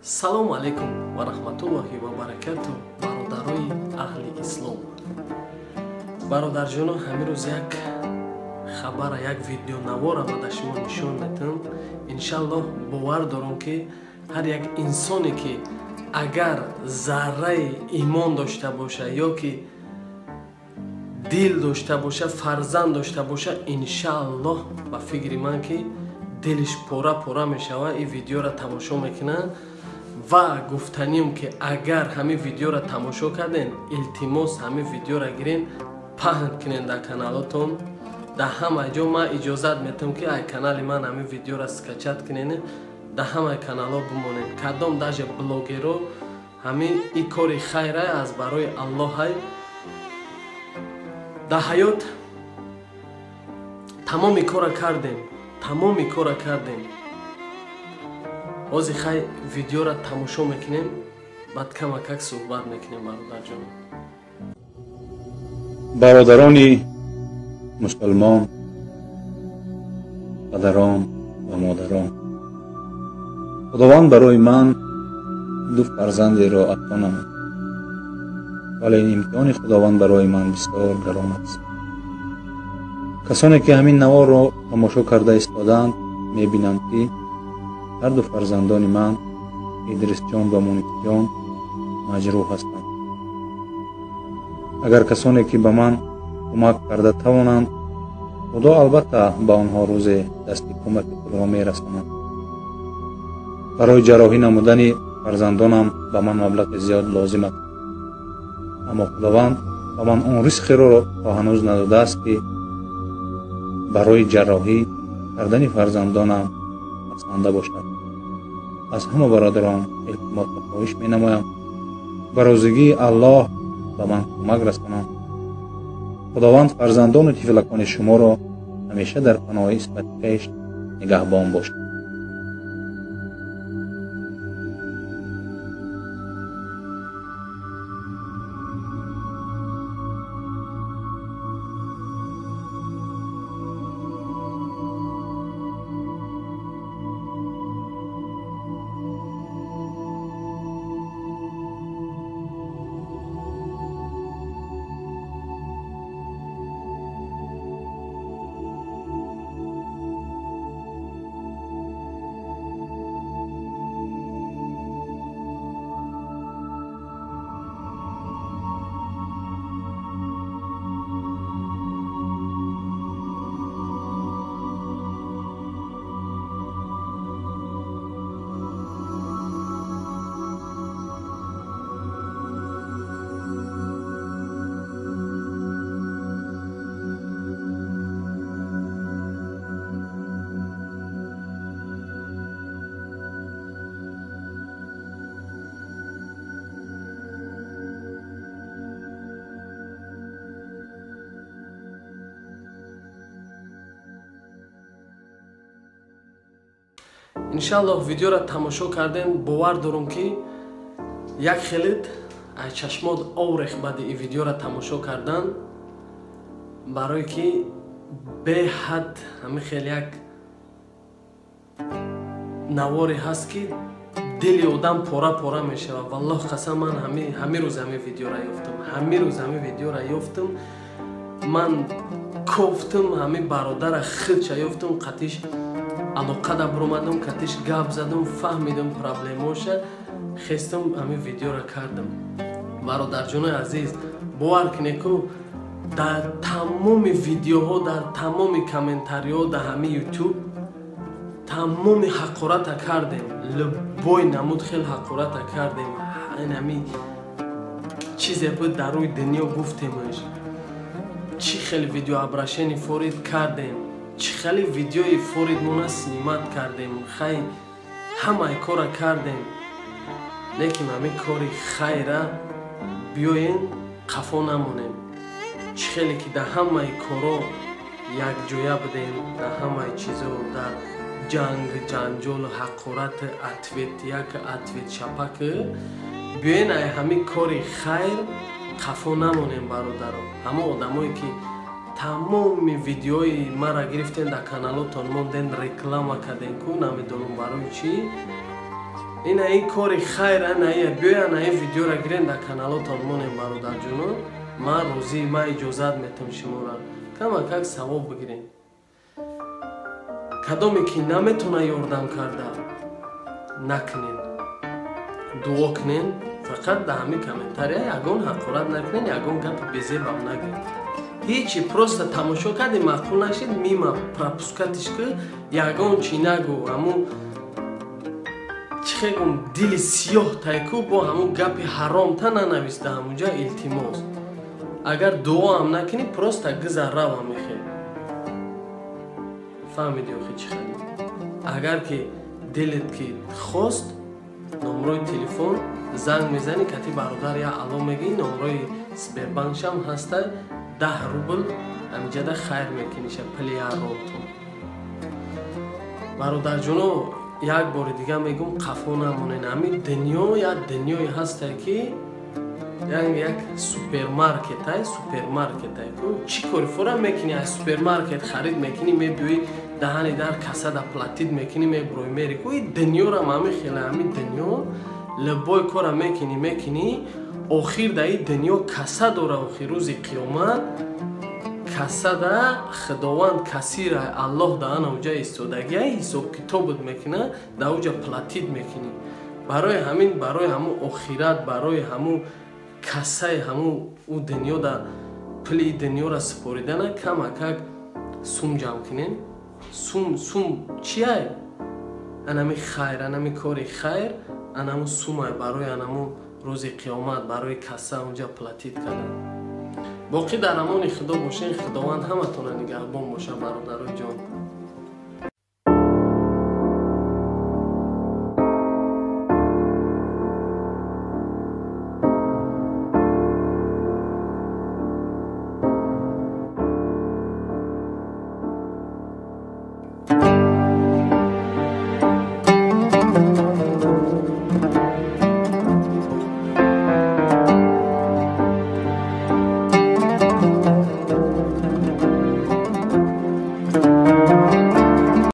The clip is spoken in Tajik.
салому алейкум ва раҳматуллоҳи ва баракату бародарои аҳли ислом. Бародарҷоно, ҳамирӯз як хабара, як видеонавора ба шумо нишон медиҳам. Иншаллоҳ бовар дорам ки ҳар як инсоне ки агар зарраи имон дошта боша ё ки дил дошта боша, фарзанд дошта боша, иншааллоҳ ба фикри ман ки дилиш пора мешава. ин видеоро тамошо мекунад ва гуфтаним ки агар ҳамин видеоро тамошо карден, илтимос ҳамин видеоро гирен, паҳн кунен дар каналотон. дар ҳамаи ҷо ман иҷозат метам ки ай канали ман ҳамин видеоро скачат кунен, дар ҳамаи каналҳо бимонен. Кардом даже блогеро ҳамин ин кори хайра аз барои Аллоҳ. дар ҳаёт тамоми кора кардем. ҳозир хай видеоро тамошо мекунем, баъд камакак суҳбат мекунем. бародарҷон, бародарони мусулмон, падарон ва модарон, худованд барои ман ду фарзандеро ато намуд, вале имтиҳони худованд барои ман бисёр гарон аст. касоне ки ҳамин наворро тамошо карда истоданд мебинанд ки ҳар ду фарзандони ман, Идрисҷон ва Мунисҷон, маҷрӯҳ ҳастанд. агар касоне ки ба ман кӯмак карда тавонанд, худо албатта ба онҳо рӯзе дасти кӯмаки худро мерасонад. барои ҷарроҳӣ намудани фарзандонам ба ман маблағи зиёд лозим аст, аммо худованд ба ман он ризқеро то ҳанӯз надодааст ки барои ҷарроҳӣ кардани фарзандонам басанда бошад. аз ҳама бародарон илтимос ва хоҳиш менамоям ба розигии Аллоҳ ба ман кӯмак расонанд. худованд фарзандону тифлакони шуморо ҳамеша дар паноҳи исмати хоиш нигаҳбон бошад. иншаллоҳ видеоро тамошо кардем. бовар дорам ки як хелид аз чашмот об рехт баъди ин видеоро тамошо кардан, барое ки беҳад ҳамин хеле як наворе ҳаст ки дили одам пора мешава. валлоҳ қасам, ман ҳамин рӯз ҳамин видеоро ёфтам. ман кофтам ҳамин бародара хилча ёфтам, қатиш алоқада буромадам, қатиш гап задам, фаҳмидам проблемоша, хестам ҳамин видеоро кардам. бародарҷонои азиз, бовар кунед ки дар тамоми видеоҳо, дар тамоми комментариҳо дар ҳамин ютуб тамоми ҳақората кардем, любой намуд хел ҳақората кардем. ҳамин чизе буд дар рӯи дунё гуфтемаш, чӣ хеле видеообрашени форид кардем, чӣ хеле видеои форидмона снимат кардем, хай ҳамаи кора кардем. лекин ҳамин кори хайра биёен қафо намонем. чӣ хеле ки дар ҳамаи коро якҷоя будем, дар ҳамаи чизо, дар ҷанҷол, ҳақорат, атвет чапак, биёен ай ҳамин кори хайр қафо намонем. бародаро, ҳама одамое ки тамоми видеои мара гирифтен дар каналотон монден, реклама карден ку намедонам барои чӣ. این کاری خیر نه بیاین این ویدیو را گیرین در کانالتون مونیم برادر جونو من روزی ما اجازت میتم شما را کمک ثواب بگیرین کدومی که نمیتونه یاردم کرده نکنین دعا کنین فقط در همین کامنتاری یگون حقارت نکنین یگون گپ بزیبم نگین هیچی پروست تماشا کردی معقول نشید میما پراپسکاتش که یگون چی نگو همون چخیگم دل سیاه تایکو با همون گپ حرام تا ننویسته همونجا التماس اگر دعا هم نکنی پروست گذر رو هم میخواه فهمیدی آخی چی خیلی اگر که دلت که خواست نمروی تلفن زنگ میزنی کتی برادر یا علام میگی نمروی سپیربانکش هم هسته 10 روبل همینجا ده خیر میکنیشه پلی روتون برادر جونو یک بار دیگه میگم قفا نمونین همین دنیا یا دنیای هسته که یک سوپرمارکت های چی کاری فورا میکنی از سوپرمارکت خرید میکنی میبیوی دهانی در کسه در پلاتید میکنی میبروی میری کوی دنیا را همین خیلی همین دنیا لبای کارا میکنی آخیر در این دنیا کسه داره آخیر روز قیامت کسه در خداوند کسی را الله در اونجا استودگی حساب کتابت میکنه در اونجا پلاتید میکنی برای همون آخیرت برای همون کسه همون او دنیا در پلی دنیا را سپاریدن کمک سوم جمع کنین سوم چیه؟ انمی خیر انمی کاری خیر انمو سومه برای انمو روز قیامت برای کسه اونجا پلاتید کردن باقی در امان خدا باشین خداوند همه تونه نگهبان باشه برادرای جان